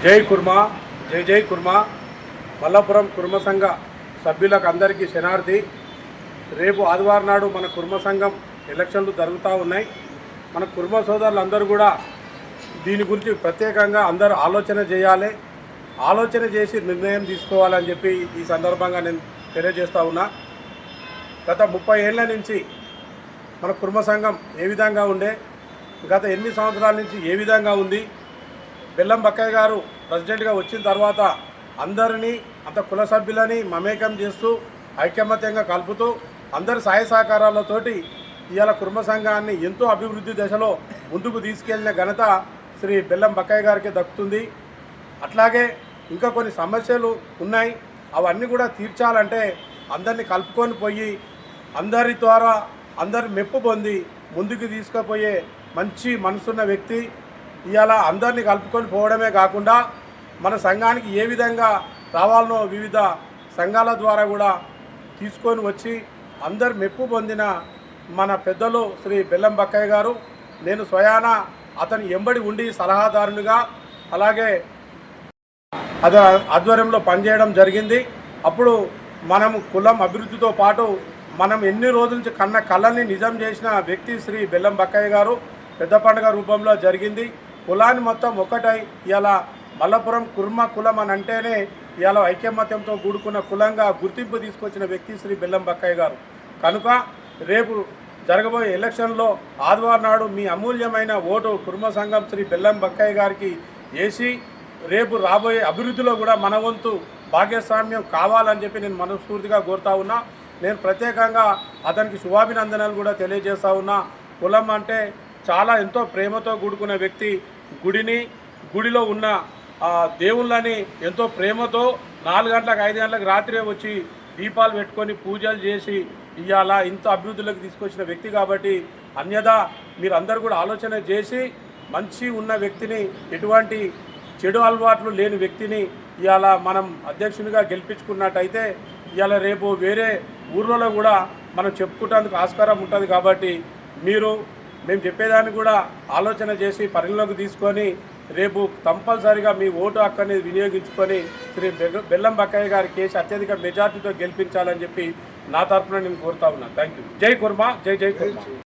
జై కుర్మా, జై జై కుర్మా. మల్లాపురం కుర్మ సంఘ సభ్యులకు అందరికీ శనార్థి. రేపు ఆదివారం నాడు మన కుర్మ సంఘం ఎలక్షన్లు జరుగుతూ ఉన్నాయి. మన కుర్మ సోదరులందరూ కూడా దీని గురించి ప్రత్యేకంగా అందరూ ఆలోచన చేయాలి, ఆలోచన చేసి నిర్ణయం తీసుకోవాలని చెప్పి ఈ సందర్భంగా నేను తెలియజేస్తూ ఉన్నా. గత 30 ఏళ్ల నుంచి మన కుర్మ సంఘం ఏ విధంగా ఉండే, గత 8 సంవత్సరాల నుంచి ఏ విధంగా ఉంది, బెల్లం బక్కయ్య గారు ప్రెసిడెంట్గా వచ్చిన తర్వాత అందరినీ అంత కుల సభ్యులని మమేకం చేస్తూ ఐకమత్యంగా కలుపుతూ అందరి సహాయ సహకారాలతోటి ఇవాళ కుర్మ సంఘాన్ని ఎంతో అభివృద్ధి దశలో ముందుకు తీసుకెళ్లిన ఘనత శ్రీ బెల్లం బక్కయ్య గారికి దక్కుతుంది. అట్లాగే ఇంకా కొన్ని సమస్యలు ఉన్నాయి, అవన్నీ కూడా తీర్చాలంటే అందరినీ కలుపుకొని పోయి అందరి ద్వారా అందరి మెప్పు పొంది ముందుకు తీసుకుపోయే మంచి మనసున్న వ్యక్తి. ఇవాళ అందరినీ కలుపుకొని పోవడమే కాకుండా మన సంఘానికి ఏ విధంగా రావాలనో వివిధ సంఘాల ద్వారా కూడా తీసుకొని వచ్చి అందరు మెప్పు పొందిన మన పెద్దలు శ్రీ బెల్లం బక్కయ్య గారు. నేను స్వయాన అతని ఎంబడి ఉండి సలహాదారునిగా అలాగే ఆధ్వర్యంలో పనిచేయడం జరిగింది. అప్పుడు మనం కులం అభివృద్ధితో పాటు మనం ఎన్ని రోజుల నుంచి కన్న కళల్ని నిజం చేసిన వ్యక్తి శ్రీ బెల్లం బక్కయ్య గారు. పెద్ద పండుగ రూపంలో జరిగింది. కులాన్ని మొత్తం ఒక్కటై ఇవాళ మల్లాపురం కుర్మ కులం అని అంటేనే ఇవాళ ఐకమత్యంతో కూడుకున్న కులంగా గుర్తింపు తీసుకొచ్చిన వ్యక్తి శ్రీ బెల్లం బక్కయ్య గారు. కనుక రేపు జరగబోయే ఎలక్షన్లో ఆదివారం నాడు మీ అమూల్యమైన ఓటు కుర్మ సంఘం శ్రీ బెల్లం బక్కయ్య గారికి వేసి రేపు రాబోయే అభివృద్ధిలో కూడా మన వంతు భాగస్వామ్యం కావాలని చెప్పి నేను మనస్ఫూర్తిగా కోరుతా ఉన్నా. నేను ప్రత్యేకంగా అతనికి శుభాభినందనలు కూడా తెలియజేస్తా ఉన్నా. కులం అంటే చాలా ఎంతో ప్రేమతో కూడుకున్న వ్యక్తి. గుడిలో ఉన్న దేవుళ్ళని ఎంతో ప్రేమతో 4 గంటలకు 5 గంటలకు రాత్రే వచ్చి దీపాలు పెట్టుకొని పూజలు చేసి ఇవాళ ఇంత అభివృద్ధిలోకి తీసుకొచ్చిన వ్యక్తి. కాబట్టి అన్యదా మీరందరూ కూడా ఆలోచన చేసి మంచి ఉన్న వ్యక్తిని, ఎటువంటి చెడు అలవాట్లు లేని వ్యక్తిని ఇవాళ మనం అధ్యక్షునిగా గెలిపించుకున్నట్టయితే ఇవాళ రేపు వేరే ఊర్లలో కూడా మనం చెప్పుకుంటేందుకు ఆస్కారం ఉంటుంది. కాబట్టి మేము చెప్పేదాన్ని కూడా ఆలోచన చేసి పరిగణలోకి తీసుకొని రేపు కంపల్సరిగా మీ ఓటు హక్కుని వినియోగించుకొని శ్రీ బెల్లం బక్కయ్య గారి కేసు అత్యధిక మెజార్టీతో గెలిపించాలని చెప్పి నా తరఫున నేను కోరుతా ఉన్నాను. Thank you. జై కుర్మా, జై జై కుర్మా.